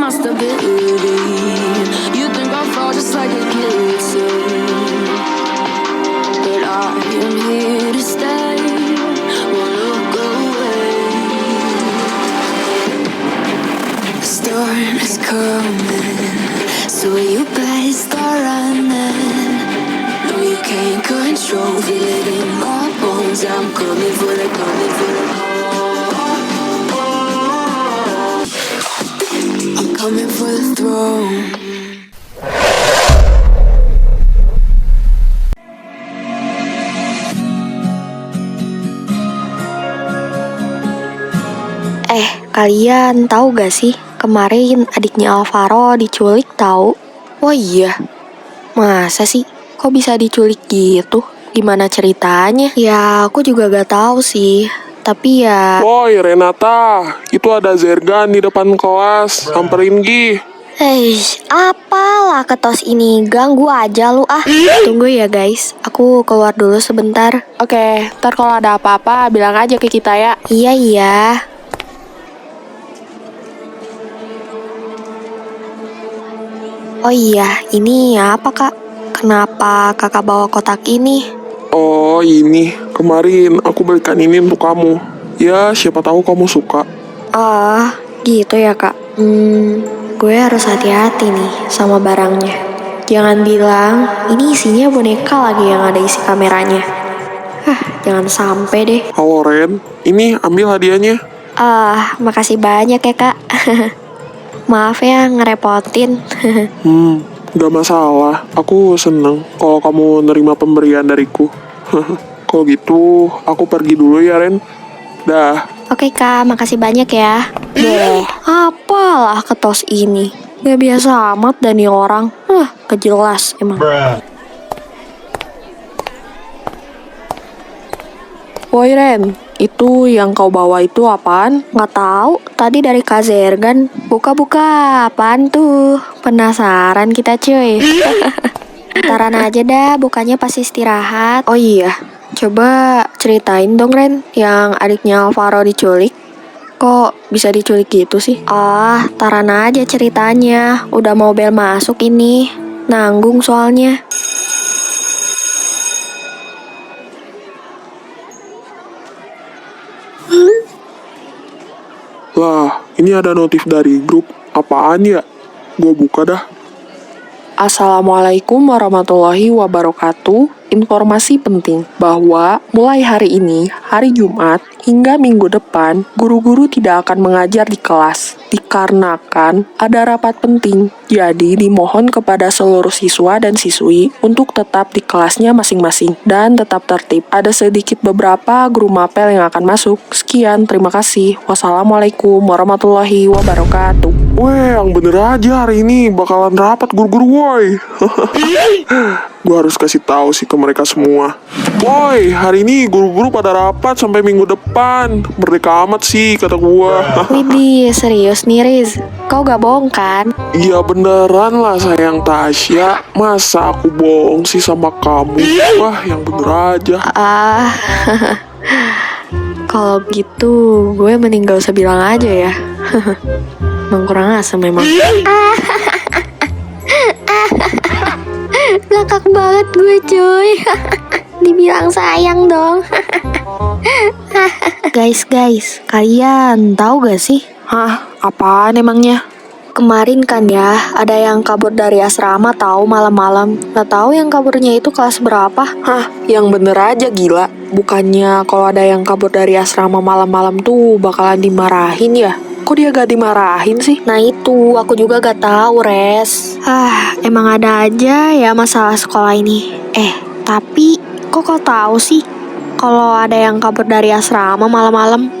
my stability. You think I'll fall just like a guillotine, but I am here to stay. Won't look away. The storm is coming, so you better start running. No, you can't control, feel it in my bones. I'm coming for the, coming for the. I'm coming for the throne. Kalian tahu gak sih? Kemarin adiknya Alvaro diculik tahu? Oh iya, masa sih? Kok bisa diculik gitu? Gimana ceritanya? Ya, aku juga gak tahu sih. Tapi ya... Woi Renata, itu ada Zergan di depan kelas, samperin Gi. Apalah ketos ini, ganggu aja lu ah. Tunggu ya guys, aku keluar dulu sebentar. Oke, ntar kalau ada apa-apa bilang aja ke kita ya. Iya. Oh iya, ini apa kak? Kenapa kakak bawa kotak ini? Oh ini, kemarin aku belikan ini untuk kamu. Ya, siapa tahu kamu suka. Ah, gitu ya kak. Gue harus hati-hati nih sama barangnya. Jangan bilang ini isinya boneka lagi yang ada isi kameranya. Jangan sampai deh. Halo Ren, ini ambil hadiahnya. Makasih banyak ya kak. Maaf ya ngerepotin. Gak masalah. Aku seneng kalau kamu nerima pemberian dariku. Kalau gitu, aku pergi dulu ya Ren. Dah. Oke kak, makasih banyak ya. Apalah ketos ini. Gak biasa amat dan nih orang. Kejelas emang. Woi Ren, itu yang kau bawa itu apaan? Nggak tahu, tadi dari Kak Zergan. Buka-buka, apaan tuh? Penasaran kita cuy. Ntaran aja dah, bukannya pas istirahat. Oh iya, coba ceritain dong Ren, yang adiknya Alvaro diculik. Kok bisa diculik gitu sih? Taran aja ceritanya. Udah mau bel masuk ini. Nanggung soalnya. Lah, ini ada notif dari grup. Apaan ya? Gue buka dah. Assalamualaikum warahmatullahi wabarakatuh. Informasi penting bahwa mulai hari ini, hari Jumat, hingga minggu depan, guru-guru tidak akan mengajar di kelas. Dikarenakan ada rapat penting. Jadi dimohon kepada seluruh siswa dan siswi untuk tetap di kelasnya masing-masing dan tetap tertib. Ada sedikit beberapa guru mapel yang akan masuk. Sekian, terima kasih. Wassalamualaikum warahmatullahi wabarakatuh. Weh, yang bener aja hari ini bakalan rapat guru-guru woi. Gue harus kasih tahu sih ke mereka semua. Woi, hari ini guru-guru pada rapat sampai minggu depan. Merdeka amat sih kata gue. Widih, serius nih Riz. Kau gak bohong kan? Iya beneran lah sayang Tasya. Masa aku bohong sih sama kamu? Wah, yang bener aja. Kalau gitu gue mending gak usah bilang aja ya. Emang kurang asem memang. Ngakak banget gue cuy. Dibilang sayang dong. Guys, kalian tahu gak sih? Apaan emangnya? Kemarin kan ya, ada yang kabur dari asrama tahu malam-malam. Gak tahu yang kaburnya itu kelas berapa. Yang bener aja gila. Bukannya kalau ada yang kabur dari asrama malam-malam tuh bakalan dimarahin ya? Kok dia gak dimarahin sih? Nah itu, aku juga gak tahu Res. Emang ada aja ya masalah sekolah ini. Tapi kok kau tahu sih kalau ada yang kabur dari asrama malam-malam?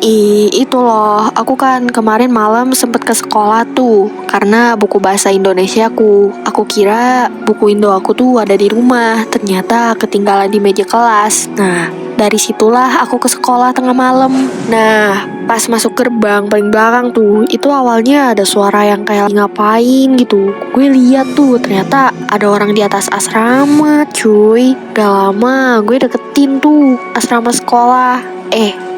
Itu loh, aku kan kemarin malam sempet ke sekolah tuh karena buku bahasa Indonesiaku. Aku kira buku Indo aku tuh ada di rumah, ternyata ketinggalan di meja kelas. Nah, dari situlah aku ke sekolah tengah malam. Nah, pas masuk gerbang paling belakang tuh, itu awalnya ada suara yang kayak ngapain gitu. Gue lihat tuh, ternyata ada orang di atas asrama, cuy. Gak lama, gue deketin tuh asrama sekolah.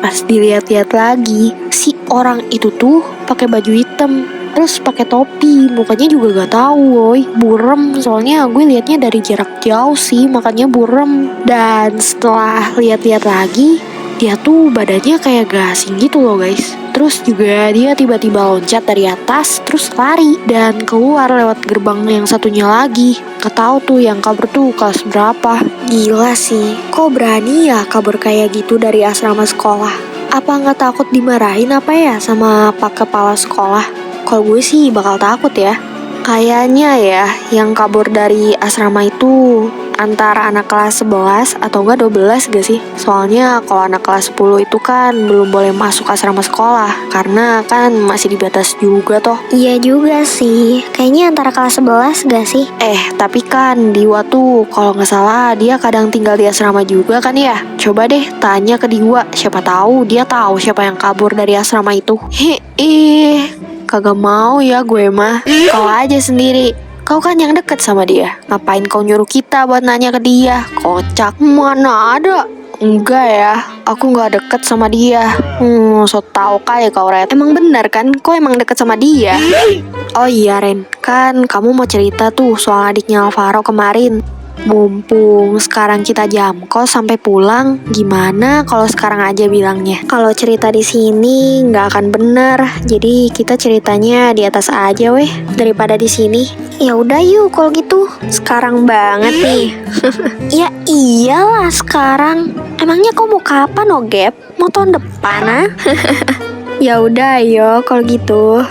Pas dilihat-lihat lagi, si orang itu tuh pakai baju hitam. Terus pakai topi, mukanya juga gak tahu, woy. Burem, soalnya gue liatnya dari jarak jauh sih, makanya burem. Dan setelah lihat-lihat lagi, dia tuh badannya kayak gasing gitu loh guys. Terus juga dia tiba-tiba loncat dari atas, terus lari dan keluar lewat gerbang yang satunya lagi. Gak tahu tuh yang kabur tuh kelas berapa. Gila sih, kok berani ya kabur kayak gitu dari asrama sekolah? Apa nggak takut dimarahin apa ya sama pak kepala sekolah? Kalau gue sih bakal takut ya. Kayaknya ya yang kabur dari asrama itu antara anak kelas 11 atau enggak 12 gak sih? Soalnya kalau anak kelas 10 itu kan belum boleh masuk asrama sekolah karena kan masih dibatas juga toh. Iya juga sih, kayaknya antara kelas 11 gak sih? Tapi kan Diwa tuh kalau nggak salah dia kadang tinggal di asrama juga kan ya? Coba deh tanya ke Diwa, siapa tahu dia tahu siapa yang kabur dari asrama itu. Kagak mau ya gue mah. Kau aja sendiri. Kau kan yang deket sama dia. Ngapain kau nyuruh kita buat nanya ke dia? Kocak. Mana ada. Enggak ya, aku nggak deket sama dia. So tau kali kau Red. Emang bener kan, kau emang deket sama dia? Oh iya Ren, kan kamu mau cerita tuh soal adiknya Alvaro kemarin. Mumpung sekarang kita jam kos sampai pulang, gimana kalau sekarang aja bilangnya? Kalau cerita di sini nggak akan bener, jadi kita ceritanya di atas aja weh daripada di sini. Ya udah yuk kalau gitu. Sekarang banget nih. Ya iyalah sekarang. Emangnya kau mau kapan oh Gap? Mau tahun depan ah? Ya udah ayo kalau gitu.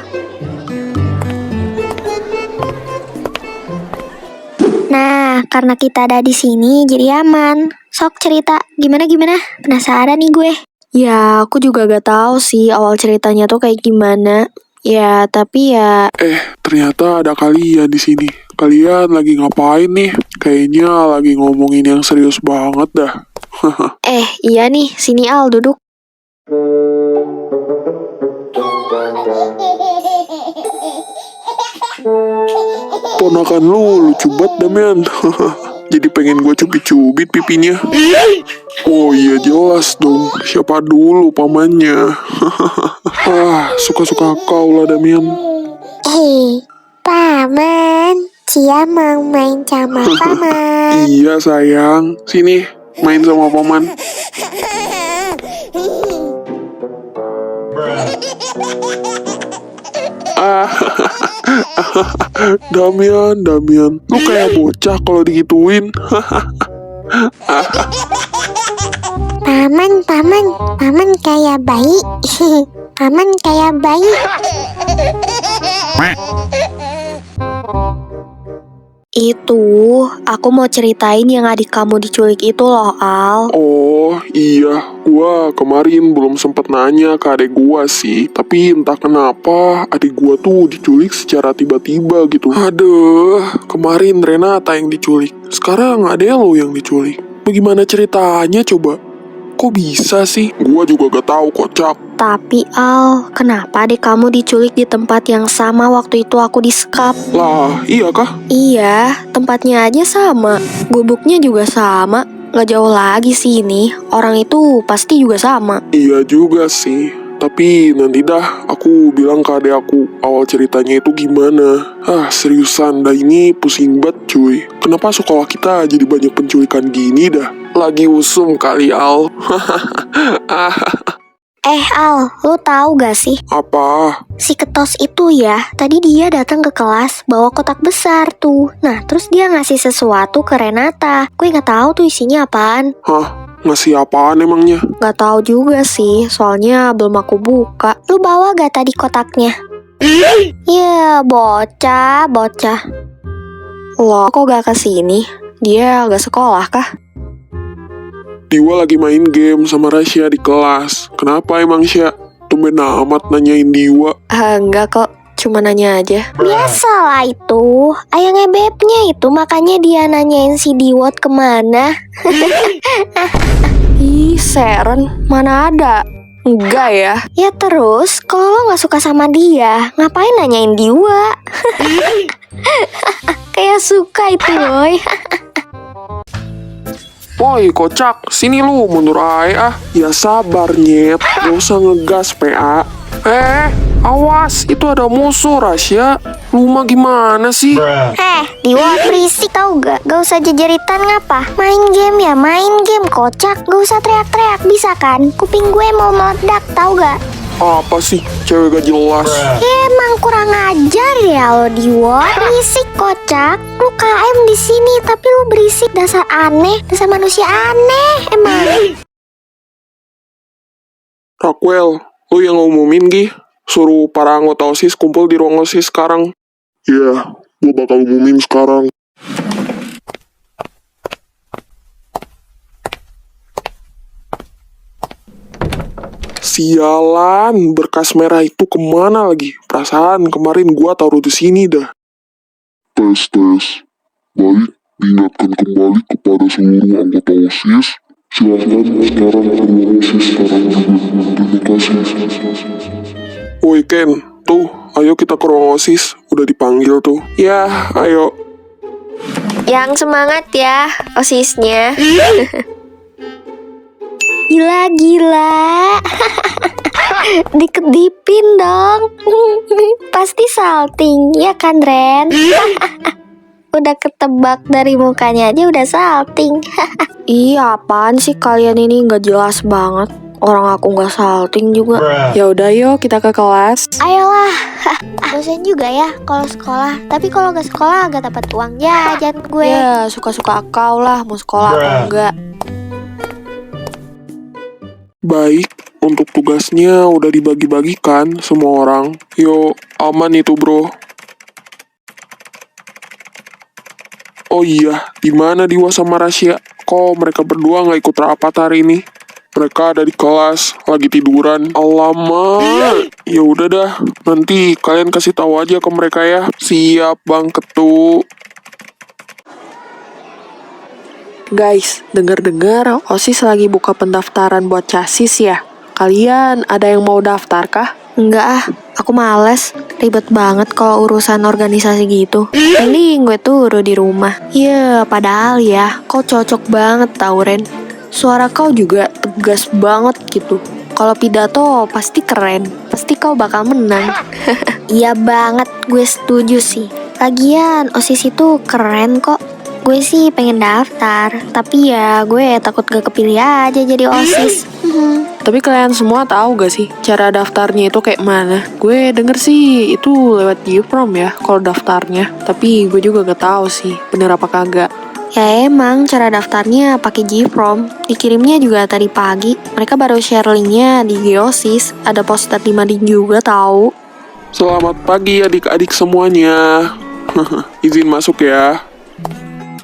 Nah, karena kita ada di sini jadi aman. Sok cerita, gimana? Penasaran nih gue. Ya, aku juga gak tahu sih awal ceritanya tuh kayak gimana. Ya, tapi ya Ternyata ada kalian di sini. Kalian lagi ngapain nih? Kayaknya lagi ngomongin yang serius banget dah. iya nih, sini Al duduk. Ponakan lu lucu banget Damian. Jadi pengen gue cubit-cubit pipinya. Oh iya jelas dong, siapa dulu pamannya. Suka-suka kau lah Damian. Paman, Cia mau main sama paman. Iya sayang, sini main sama paman. Damian, lu kayak bocah kalau digituin. Paman kayak bayi. Paman kayak bayi. Itu, aku mau ceritain yang adik kamu diculik itu loh, Al. Oh iya, gua kemarin belum sempet nanya ke adik gua sih. Tapi entah kenapa adik gua tuh diculik secara tiba-tiba gitu. Aduh, kemarin Renata yang diculik. Sekarang adek lo yang diculik. Bagaimana ceritanya coba? Kok bisa sih? Gua juga gak tahu kocak. Tapi Al, kenapa adik kamu diculik di tempat yang sama waktu itu aku disekap? Lah, iya kah? Iya, tempatnya aja sama. Gubuknya juga sama. Gak jauh lagi sih ini. Orang itu pasti juga sama. Iya juga sih. Tapi nanti dah aku bilang ke adek aku awal ceritanya itu gimana. Seriusan dah ini pusing banget cuy. Kenapa sekolah kita jadi banyak penculikan gini dah? Lagi usum kali Al. Al, lo tahu gak sih? Apa? Si Ketos itu ya, tadi dia datang ke kelas bawa kotak besar tuh. Nah, terus dia ngasih sesuatu ke Renata. Gue nggak tahu tuh isinya apaan. Hah? Ngasih apaan emangnya? Gak tahu juga sih, soalnya belum aku buka. Lu bawa gak tadi kotaknya? Ya, bocah. Loh, kok gak kesini? Dia gak sekolah kah? Diwa lagi main game sama Rasya di kelas. Kenapa emang Sya? Tumben amat nanyain Diwa. Enggak kok, cuma nanya aja. Biasalah itu, ayangnya bebnya itu makanya dia nanyain si Diwat kemana. Ih, Seren, mana ada? Enggak ya? Ya terus, kalau lo gak suka sama dia, ngapain nanyain Diwa? Kayak suka itu boy. Woi kocak, sini lu mundur aja ah. Ya sabar nyet, gak usah ngegas PA. Awas, itu ada musuh, Rasya. Rumah gimana sih? Diwat berisik tau gak? Gak usah jejeritan ngapa? Main game ya, main game kocak. Gak usah teriak-teriak, bisa kan? Kuping gue mau meledak tau gak? Apa sih? Cewek gak jelas. Emang kurang ajar ya lo Diwat. Berisik kocak. Lu KM di sini tapi lu berisik, dasar aneh, dasar manusia aneh emang. Raquel, lu yang ngumumin, Gi. Suruh para anggota OSIS kumpul di ruang OSIS sekarang. Iya, gue bakal umumin sekarang. Sialan, berkas merah itu kemana lagi? Perasaan kemarin gua taruh di sini dah. Tes. Baik, diingatkan kembali kepada seluruh anggota OSIS. Silahkan sekarang ke ruang OSIS sekarang juga. Terima kasih. Woi Ken, tuh, ayo kita ke ruang OSIS. Udah dipanggil tuh. Ya, ayo. Yang semangat ya OSISnya. Gila. Dikedipin dong. Pasti salting, ya kan Ren? Udah ketebak dari mukanya aja udah salting. Iya, apaan sih kalian ini nggak jelas banget. Orang aku nggak salting juga. Ya udah yuk kita ke kelas. Ayolah. Bosan juga ya kalau sekolah. Tapi kalau nggak sekolah gak dapat uang jajan gue. Ya, suka-suka kau lah mau sekolah atau enggak. Baik, untuk tugasnya udah dibagi-bagikan semua orang. Yo, aman itu bro. Oh iya, di mana Diwa sama Rasya? Kok mereka berdua nggak ikut rapat hari ini? Mereka ada di kelas, lagi tiduran. Alamak, ya udah dah. Nanti kalian kasih tahu aja ke mereka ya. Siap Bang Ketu. Guys, dengar-dengar OSIS lagi buka pendaftaran buat chassis ya. Kalian ada yang mau daftar kah? Enggak ah, aku males. Ribet banget kalau urusan organisasi gitu. Mending gue turu di rumah. Ya, padahal ya, kau cocok banget tau Ren. Suara kau juga tegas banget gitu. Kalau pidato pasti keren. Pasti kau bakal menang. Iya banget, gue setuju sih. Lagian OSIS itu keren kok. Gue sih pengen daftar, tapi ya gue takut gak kepilih aja jadi OSIS. Tapi kalian semua tahu gak sih cara daftarnya itu kayak mana? Gue denger sih itu lewat Gprom ya kalau daftarnya. Tapi gue juga gak tahu sih bener apa kagak. Ya emang cara daftarnya pakai Gprom. Dikirimnya juga tadi pagi. Mereka baru share linknya di Geosis. Ada poster di Mading juga tahu. Selamat pagi adik-adik semuanya. Izin masuk ya.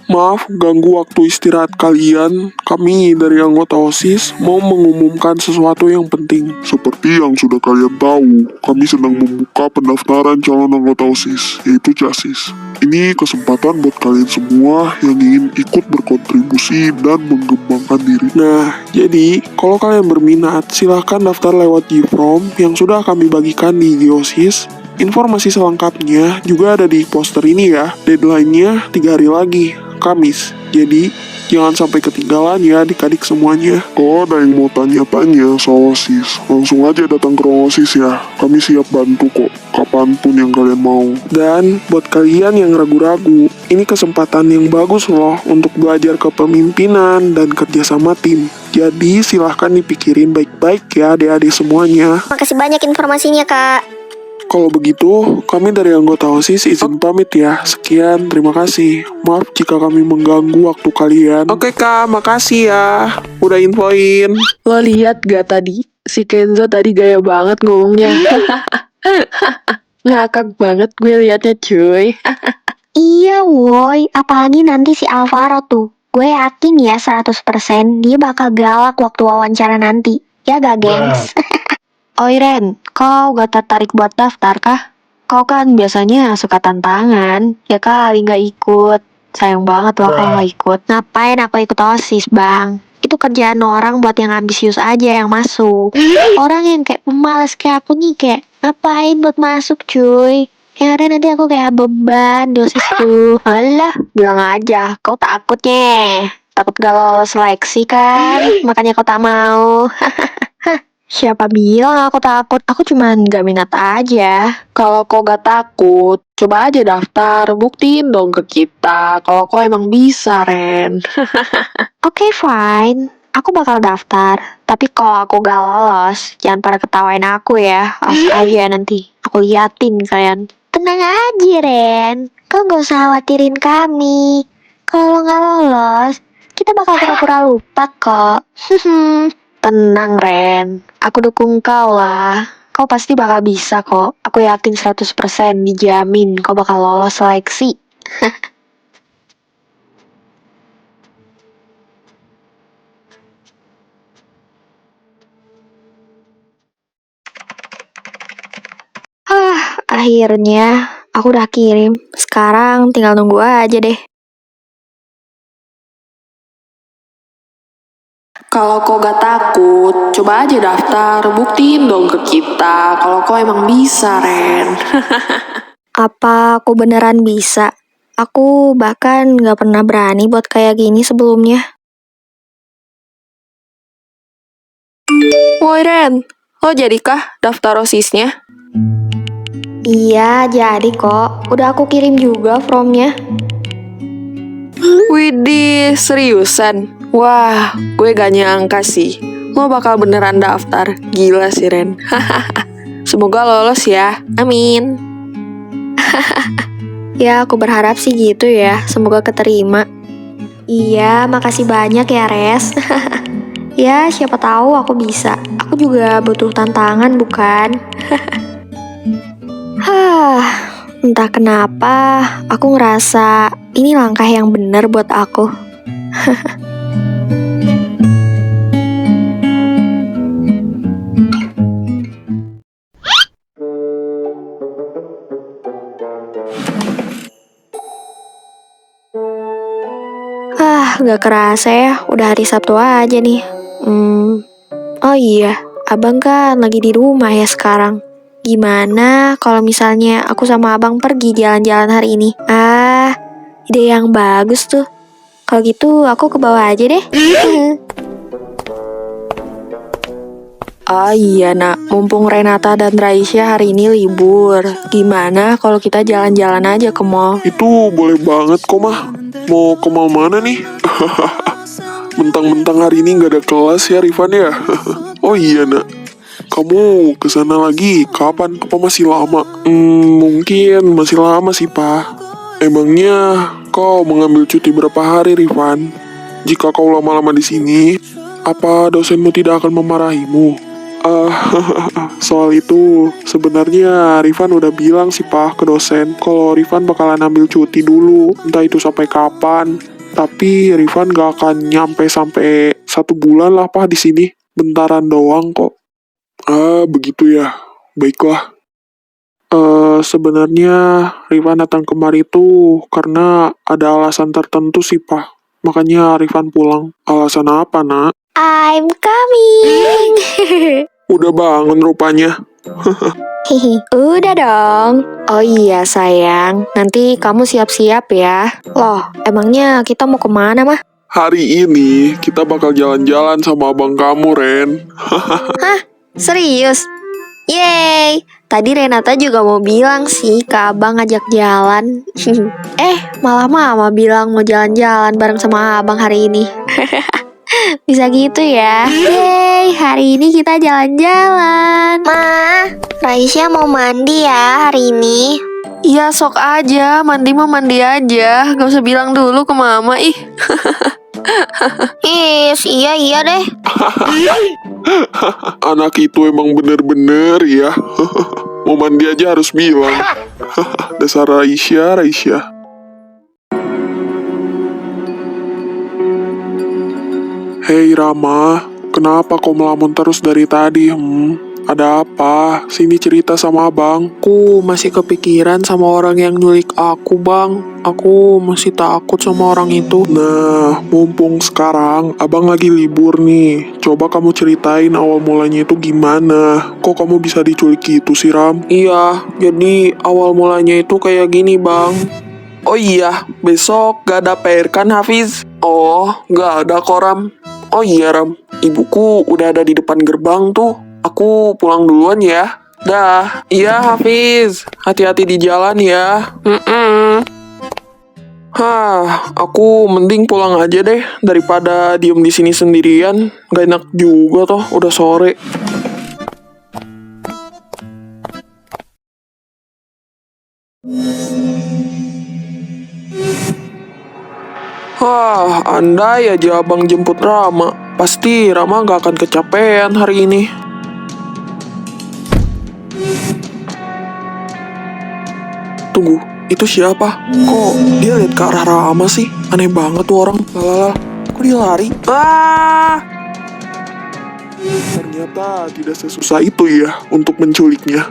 Maaf ganggu waktu istirahat kalian. Kami dari anggota OSIS mau mengumumkan sesuatu yang penting. Seperti yang sudah kalian tahu, kami sedang membuka pendaftaran calon anggota OSIS, yaitu chassis. Ini kesempatan buat kalian semua yang ingin ikut berkontribusi dan mengembangkan diri. Nah, jadi kalau kalian berminat, silahkan daftar lewat Gprom yang sudah kami bagikan di Geosis. Informasi selengkapnya juga ada di poster ini ya. Deadline-nya 3 hari lagi, Kamis. Jadi, jangan sampai ketinggalan ya adik-adik semuanya. Kalau ada yang mau tanya-tanya soal OSIS, langsung aja datang ke ruang OSIS ya. Kami siap bantu kok, kapanpun yang kalian mau. Dan buat kalian yang ragu-ragu, ini kesempatan yang bagus loh untuk belajar kepemimpinan dan kerjasama tim. Jadi silahkan dipikirin baik-baik ya adik-adik semuanya. Makasih banyak informasinya kak. Kalau begitu, kami dari anggota OSIS izin pamit ya. Sekian, terima kasih. Maaf jika kami mengganggu waktu kalian. Oke kak, makasih ya. Udah infoin. Lo lihat gak tadi? Si Kenzo tadi gaya banget ngomongnya. Ngakak banget gue liatnya cuy. Iya woi, apalagi nanti si Alvaro tuh. Gue yakin ya 100% dia bakal galak waktu wawancara nanti. Ya gak gengs? Oi Ren, kau gak tertarik buat daftar kah? Kau kan biasanya suka tantangan. Ya kali gak ikut. Sayang banget loh kalau gak ikut. Ngapain aku ikut OSIS bang? Itu kerjaan orang buat yang ambisius aja yang masuk. Orang yang kayak pemalas kayak aku nih kayak ngapain buat masuk cuy? Yang ada nanti aku kayak beban di OSIS tuh. Alah, bilang aja kau takutnya. Takut gak lolos seleksi kan? Makanya kau tak mau. Siapa bilang aku takut? Aku cuman gak minat aja. Kalau kau gak takut, coba aja daftar, buktiin dong ke kita kalau kau emang bisa, Ren. Oke, fine. Aku bakal daftar. Tapi kalau aku gak lolos, jangan pada ketawain aku ya. Awas aja nanti. Aku liatin kalian. Tenang aja, Ren. Kau gak usah khawatirin kami. Kalau nggak lolos, kita bakal pura-pura lupa kok. Tenang, Ren. Aku dukung kau lah. Kau pasti bakal bisa kok. Aku yakin 100% dijamin kau bakal lolos seleksi. Akhirnya aku udah kirim. Sekarang tinggal nunggu aja deh. Kalau kau gak takut, coba aja daftar, buktiin dong ke kita kalau kau emang bisa, Ren. Apa aku beneran bisa? Aku bahkan gak pernah berani buat kayak gini sebelumnya. Woi Ren, lo jadikah daftar OSIS-nya? Iya, jadi kok. Udah aku kirim juga formnya. Widih, seriusan? Wah, gue gak nyangka sih. Lo bakal beneran daftar. Gila sih Ren. Semoga lolos ya. Amin. Ya, aku berharap sih gitu ya. Semoga keterima. Iya, makasih banyak ya, Res. Ya, siapa tahu aku bisa. Aku juga butuh tantangan, bukan? Entah kenapa, aku ngerasa ini langkah yang benar buat aku. Gak kerasa ya, udah hari Sabtu aja nih. Oh iya, abang kan lagi di rumah ya sekarang. Gimana kalau misalnya aku sama abang pergi jalan-jalan hari ini? Ide yang bagus tuh. Kalau gitu aku ke bawah aja deh. Oh iya nak, mumpung Renata dan Raisya hari ini libur. Gimana kalau kita jalan-jalan aja ke mall? Itu boleh banget kok mah. Mau ke mall mana nih? Mentang-mentang hari ini nggak ada kelas ya Rifan ya? Oh iya nak, kamu kesana lagi kapan? Apa masih lama? Mungkin masih lama sih pak. Emangnya kau mengambil cuti berapa hari Rifan? Jika kau lama-lama di sini, apa dosenmu tidak akan memarahimu? Soal itu sebenarnya Rifan udah bilang sih pak ke dosen kalau Rifan bakalan ambil cuti dulu, entah itu sampai kapan. Tapi Rifan gak akan nyampe sampai 1 bulan lah pak di sini, bentaran doang kok. Begitu ya, baiklah. Sebenarnya Rifan datang kemari itu karena ada alasan tertentu sih pak. Makanya Rifan pulang. Alasan apa nak? I'm coming. Udah bangun rupanya. Udah dong. Oh iya sayang, nanti kamu siap-siap ya. Loh, emangnya kita mau kemana mah? Hari ini kita bakal jalan-jalan sama abang kamu, Ren. Serius? Yeay, tadi Renata juga mau bilang sih ke abang ngajak jalan. Malah mama bilang mau jalan-jalan bareng sama abang hari ini. Bisa gitu ya. Yeay, hari ini kita jalan-jalan. Ma, Raisya mau mandi ya hari ini. Iya sok aja, mandi mah mandi aja. Gak usah bilang dulu ke mama ih. Iya deh. Anak itu emang bener-bener ya. Mau mandi aja harus bilang. Dasar Raisya. Hei Rama, kenapa kau melamun terus dari tadi? Ada apa? Sini cerita sama abang. Aku masih kepikiran sama orang yang nyulik aku bang. Aku masih takut sama orang itu. Nah, mumpung sekarang abang lagi libur nih. Coba kamu ceritain awal mulanya itu gimana? Kok kamu bisa diculik gitu sih Ram? Iya, jadi awal mulanya itu kayak gini bang. Oh iya, besok gak ada PR kan Hafiz? Oh, gak ada kok Ram. Oh iya Ram, ibuku udah ada di depan gerbang tuh. Aku pulang duluan ya. Dah. Iya Hafiz, hati-hati di jalan ya. Aku mending pulang aja deh daripada diem di sini sendirian. Gak enak juga toh, udah sore. Andai aja abang jemput Rama, pasti Rama gak akan kecapean hari ini. Tunggu, itu siapa? Kok dia lihat ke arah Rama sih? Aneh banget tuh orang. Lalala, kok dia lari? Ternyata tidak sesusah itu ya untuk menculiknya.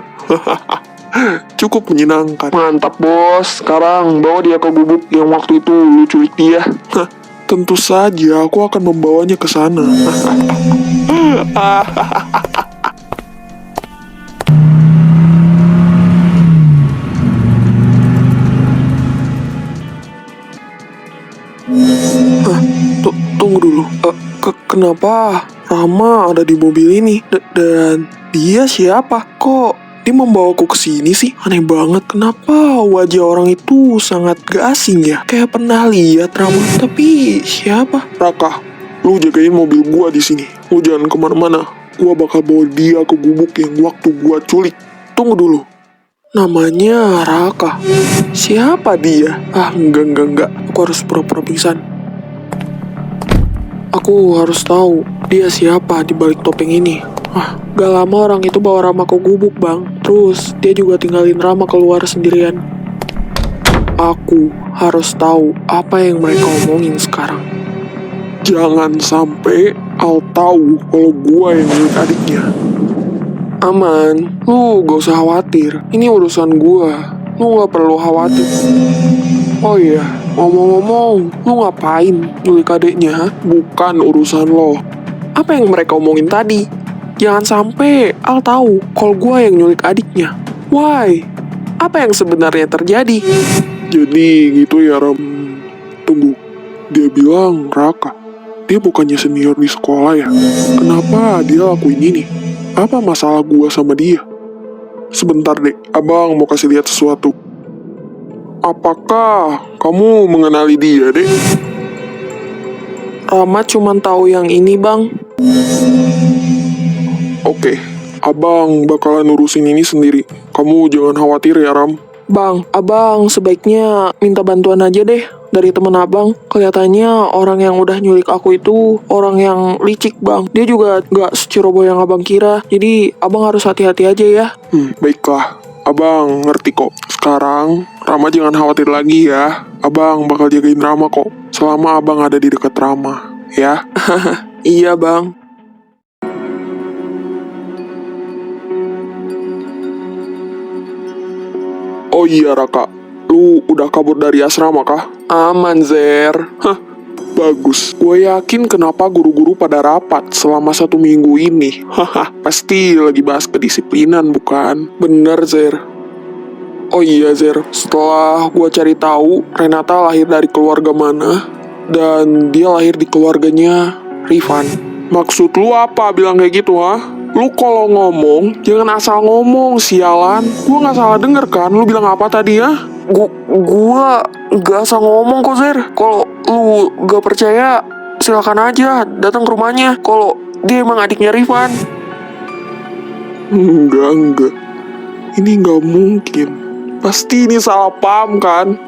Cukup menyenangkan. Mantap bos, sekarang bawa dia ke gubuk yang waktu itu lu culik dia. Tentu saja aku akan membawanya ke sana. Tunggu dulu. Kenapa Rama ada di mobil ini? Dan dia siapa? Kok dia membawaku ke sini sih? Aneh banget. Kenapa wajah orang itu sangat gak asing ya? Kayak pernah lihat Rama. Tapi siapa? Raka, lu jagain mobil gua di sini. Lu jangan kemana-mana. Gua bakal bawa dia ke gubuk yang waktu gua culik. Tunggu dulu. Namanya Raka. Siapa dia? Enggak. Aku harus pura-pura pingsan. Aku harus tahu dia siapa di balik topeng ini. Gak lama orang itu bawa Rama ke gubuk, Bang. Terus dia juga tinggalin Rama keluar sendirian. Aku harus tahu apa yang mereka omongin sekarang. Jangan sampai Al tahu kalau gua yang nyulik adiknya. Aman, lu gak usah khawatir. Ini urusan gua. Lu gak perlu khawatir. Oh iya, ngomong-ngomong, lu ngapain nyulik adiknya? Bukan urusan lo. Apa yang mereka omongin tadi? Jangan sampai Al tahu kalau gua yang nyulik adiknya. Why? Apa yang sebenarnya terjadi? Jadi gitu ya Ram. Tunggu, dia bilang Raka. Dia bukannya senior di sekolah ya? Kenapa dia lakuin ini? Apa masalah gua sama dia? Sebentar deh, abang mau kasih lihat sesuatu. Apakah kamu mengenali dia, dek? Rama cuma tahu yang ini, Bang. Oke, abang bakalan urusin ini sendiri. Kamu jangan khawatir ya, Ram. Bang, abang sebaiknya minta bantuan aja deh dari temen abang. Kelihatannya orang yang udah nyulik aku itu orang yang licik, Bang. Dia juga gak seceroboh yang abang kira. Jadi, abang harus hati-hati aja ya. Baiklah. Abang ngerti kok. Sekarang, Rama jangan khawatir lagi ya. Abang bakal jagain Rama kok. Selama abang ada di dekat Rama, ya. Iya, Bang. Oh iya, Raka. Lu udah kabur dari asrama kah? Aman, Zer. Bagus. Gue yakin kenapa guru-guru pada rapat selama 1 minggu ini. Pasti lagi bahas kedisiplinan, bukan? Bener, Zer. Oh iya, Zer. Setelah gue cari tahu Renata lahir dari keluarga mana, dan dia lahir di keluarganya Rifan. Maksud lu apa bilang kayak gitu, ha? Lu kalau ngomong, jangan asal ngomong, sialan. Gue gak salah denger kan? Lu bilang apa tadi, ya? Gua gak asal ngomong kok, Zer. Kalau lu gak percaya, silakan aja datang ke rumahnya. Kalau dia emang adiknya Rifan. Enggak. Ini gak mungkin. Pasti ini salah paham kan?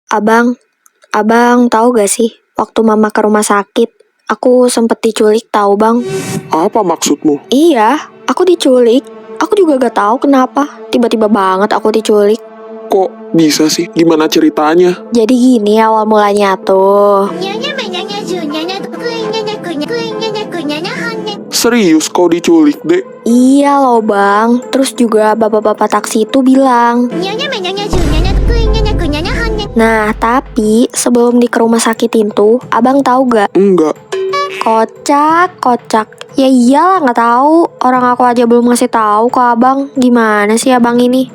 Abang tahu gak sih? Waktu mama ke rumah sakit, aku sempet diculik tahu, Bang. Apa maksudmu? Iya, aku diculik. Aku juga gak tahu kenapa. Tiba-tiba banget aku diculik. Kok bisa sih? Gimana ceritanya? Jadi gini awal mulanya tuh. Serius kau diculik, Dek? Iya loh, Bang. Terus juga bapak-bapak taksi itu bilang. Nah, tapi sebelum di ke rumah sakitin tuh, abang tahu gak? Enggak. Kocak. Ya iyalah nggak tahu. Orang aku aja belum ngasih tahu ke abang. Gimana sih abang ini?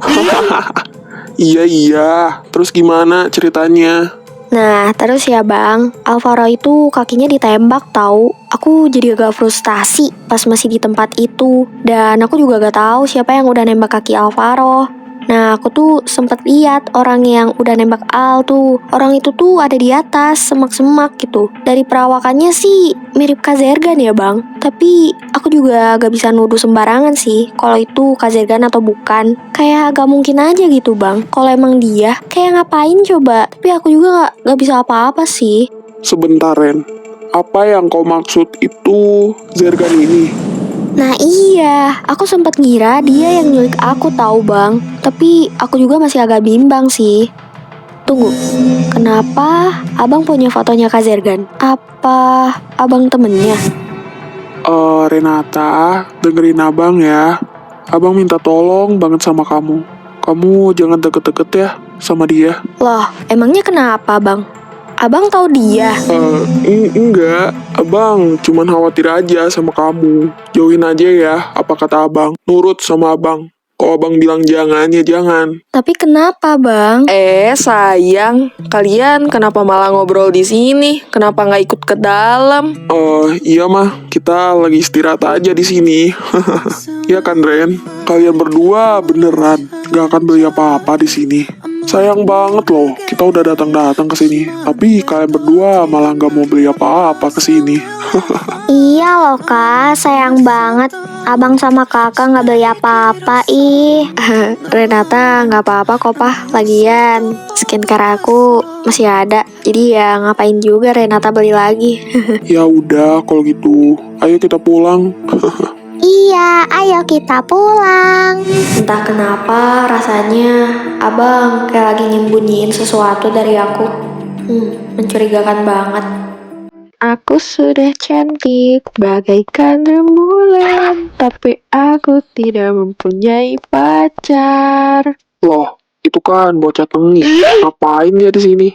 Iya. Terus gimana ceritanya? Nah, terus ya bang, Alvaro itu kakinya ditembak tahu. Aku jadi agak frustasi pas masih di tempat itu. Dan aku juga gak tahu siapa yang udah nembak kaki Alvaro. Nah, aku tuh sempet lihat orang yang udah nembak Al tuh. Orang itu tuh ada di atas, semak-semak gitu. Dari perawakannya sih mirip Kazergan ya bang. Tapi aku juga gak bisa nuduh sembarangan sih kalau itu Kazergan atau bukan. Kayak gak mungkin aja gitu bang. Kalau emang dia, kayak ngapain coba? Tapi aku juga gak bisa apa-apa sih. Sebentar, Ren. Apa yang kau maksud itu Zergan ini? Nah iya, aku sempat ngira dia yang nyulik aku tahu bang. Tapi aku juga masih agak bimbang sih. Tunggu, kenapa abang punya fotonya Kazergan? Apa abang temennya? Renata, dengerin abang ya. Abang minta tolong banget sama kamu. Kamu jangan deket-deket ya sama dia. Loh, emangnya kenapa bang? Abang tahu dia? Enggak, abang cuman khawatir aja sama kamu. Jauhin aja ya, apa kata abang. Nurut sama abang. Kalau abang bilang jangan, ya jangan. Tapi kenapa bang? Sayang, kalian kenapa malah ngobrol di sini? Kenapa nggak ikut ke dalam? Iya mah, kita lagi istirahat aja di sini. Iya kan Ren? Kalian berdua beneran gak akan beli apa-apa di sini. Sayang banget loh, kita udah datang ke sini. Tapi kalian berdua malah gak mau beli apa-apa ke sini. Iya loh kak, sayang banget. Abang sama kakak nggak beli apa-apa ih. Renata nggak apa-apa kok pah. Lagian skincare aku masih ada. Jadi ya ngapain juga Renata beli lagi. Ya udah, kalau gitu, ayo kita pulang. Iya, ayo kita pulang. Entah kenapa rasanya abang kayak lagi nyembunyiin sesuatu dari aku. Mencurigakan banget. Aku sudah cantik bagaikan rembulan, tapi aku tidak mempunyai pacar. Loh, itu kan bocah tengik. Ngapain dia di sini?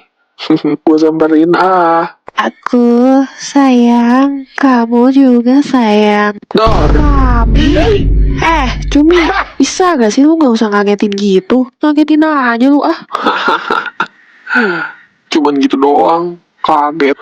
Gue samperin ah. Aku sayang, kamu juga sayang. Dar. Kami. Cumi, bisa gak sih lu gak usah ngagetin gitu? Ngagetin aja lu ah. Cuman gitu doang. Kaget.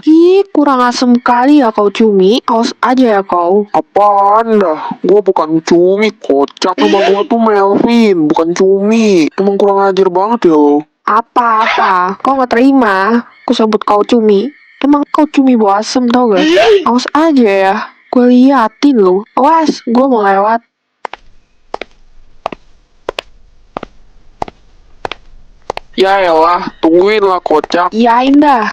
Ih, kurang asem kali ya kau Cumi. Awas aja ya kau. Apaan dah? Gue bukan cumi, kocak. Nama gue tuh Melvin, bukan cumi. Emang kurang ajar banget ya lo. Apa-apa, kau gak terima? Aku sebut kau Cumi. Emang kau Cumi bau asem tau gak? Awas aja ya. Gue liatin lu. Awas, gue mau lewat. Ya elah, tungguin lah kocak. Iyain dah.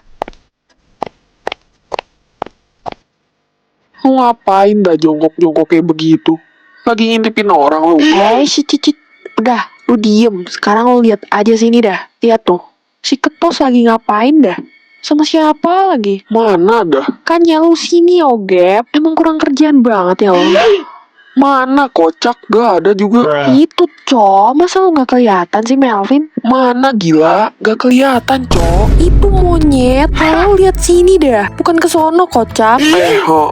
Lu ngapain dah jongkok-jongkok kayak begitu? Lagi ngintipin orang lu. Cicit. Udah, lu diem. Sekarang lu lihat aja sini dah. Lihat tuh. Si Ketos lagi ngapain dah? Sama siapa lagi? Mana dah? Kan ya lu sini, Ogep. Emang kurang kerjaan banget ya lo. Mana kocak? Gak ada juga. Itu, Cok. Masa lu gak kelihatan sih, Melvin? Mana gila? Gak kelihatan, cok. Itu monyet. Lu lihat sini dah. Bukan ke sono, kocak.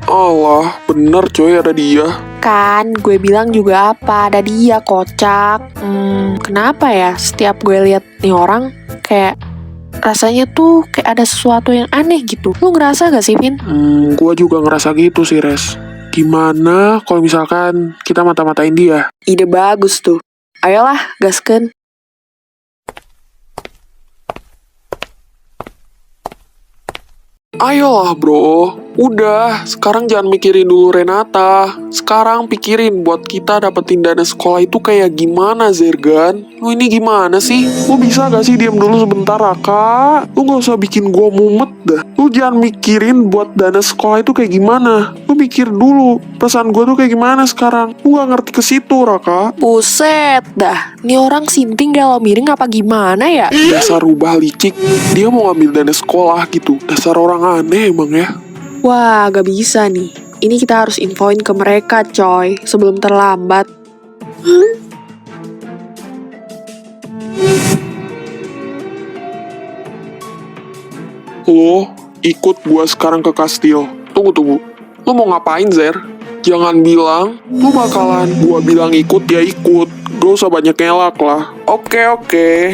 Allah, bener coy ada dia. Kan, gue bilang juga apa, ada dia, kocak. Kenapa ya setiap gue lihat nih orang, kayak rasanya tuh kayak ada sesuatu yang aneh gitu. Lu ngerasa gak sih, Vin? Gua juga ngerasa gitu sih, Res. Gimana kalau misalkan kita mata-matain dia? Ide bagus tuh. Ayolah, gaskeun. Ayolah bro, udah sekarang jangan mikirin dulu Renata. Sekarang pikirin buat kita dapetin dana sekolah itu kayak gimana Zergan. Lu ini gimana sih? Lu bisa gak sih diam dulu sebentar Raka? Lu gak usah bikin gua mumet dah. Lu jangan mikirin buat dana sekolah itu kayak gimana. Lu mikir dulu perasaan gua tuh kayak gimana sekarang. Lu gak ngerti ke situ Raka. Buset dah, nih orang sinting galau miring apa gimana ya? Dasar rubah licik. Dia mau ngambil dana sekolah gitu. Dasar orang aneh emang ya. Wah, gak bisa nih. Ini kita harus infoin ke mereka, coy, sebelum terlambat. Lo ikut gua sekarang ke kastil. Tunggu. Lo mau ngapain, Zer? Jangan bilang lo bakalan gua bilang ikut ya ikut. Gak usah banyak ngelak lah. Oke.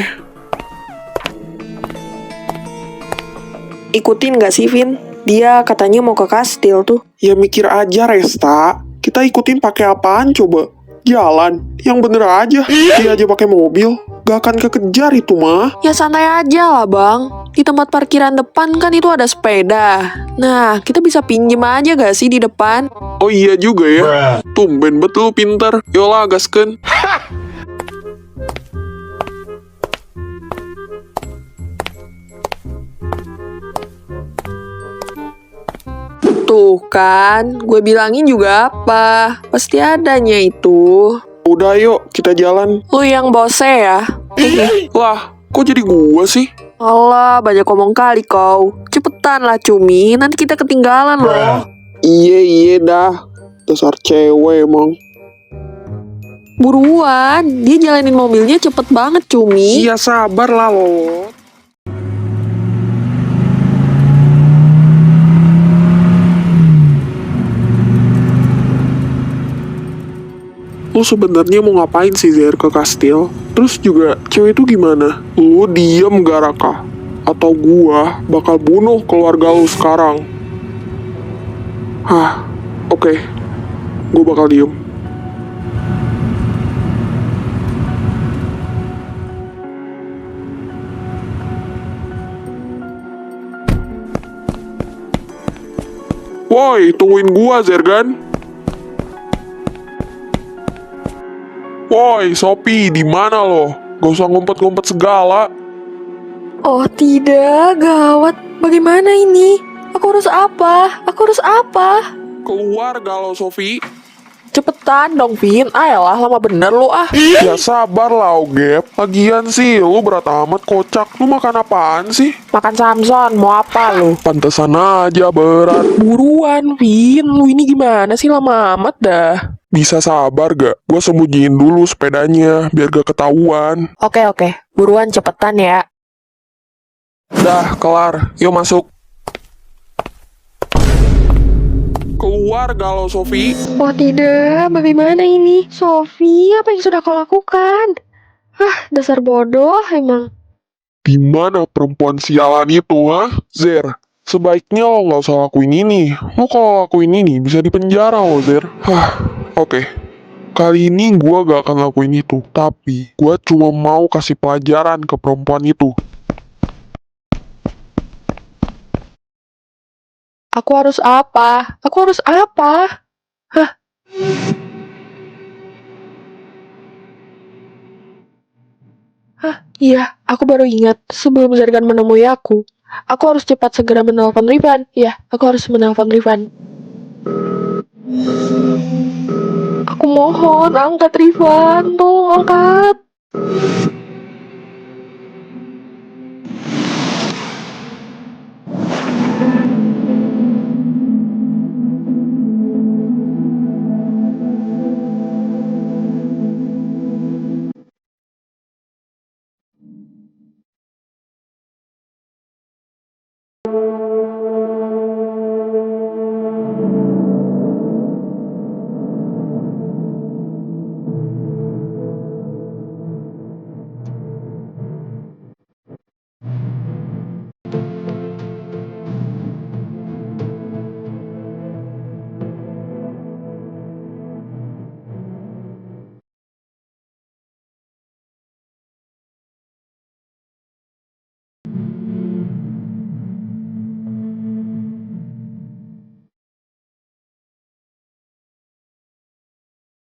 ikutin gak sih, Vin? Dia katanya mau ke kastil tuh. Ya mikir aja, Resta. Kita ikutin pakai apaan coba? Jalan, yang bener aja. Dia aja pakai mobil, gak akan kekejar itu mah. Ya santai aja lah, Bang. Di tempat parkiran depan kan itu ada sepeda. Nah, kita bisa pinjem aja gak sih di depan? Oh iya juga ya. Tumben betul pinter. Yolah gaskeun. Tuh kan, gue bilangin juga apa. Pasti adanya itu. Udah yuk, kita jalan. Lu yang bose ya? Lah, kok jadi gua sih? Alah, banyak ngomong kali kau. Cepetan lah Cumi, nanti kita ketinggalan loh. Iya dah. Dasar cewek emang. Buruan, dia jalanin mobilnya cepet banget Cumi. Iya sabar lah lo. Lu sebenarnya mau ngapain sih Zer ke kastil? Terus juga cewek itu gimana? Lu diem gak Raka? Atau gua bakal bunuh keluarga lu sekarang? Hah, oke. Gua bakal diem. Woi, tungguin gua Zergan. Woi, Sopi, di mana lo? Gak usah ngumpet-ngumpet segala. Oh tidak, gawat. Bagaimana ini? Aku harus apa? Aku harus apa? Keluar galau, Sofi. Cepetan dong, Vin. Ayolah, lama bener lu ah. Ya sabar lah, Ogep. Lagian sih, lu berat amat kocak. Lu makan apaan sih? Makan Samson, mau apa lu? Pantesan aja berat. Buruan, Vin. Lu ini gimana sih, lama amat dah. Bisa sabar gak? Gua sembunyiin dulu sepedanya, biar gak ketahuan. Oke, buruan cepetan ya. Dah, kelar. Yuk masuk. Keluar galau, Sofi. Oh tidak, bagaimana ini? Sofi, apa yang sudah kau lakukan? Dasar bodoh emang. Di mana perempuan sialan itu, ha? Zer, sebaiknya lo nggak usah lakuin ini. Lo kalau lakuin ini bisa dipenjara lo, Zer. Oke. Kali ini gua gak akan lakuin itu. Tapi, gua cuma mau kasih pelajaran ke perempuan itu. Aku harus apa? Aku harus apa? Iya, aku baru ingat. Sebelum Zergan menemui aku harus cepat segera menelpon Rifan. Iya, aku harus menelpon Rifan. Aku mohon, angkat Rifan. Tolong angkat.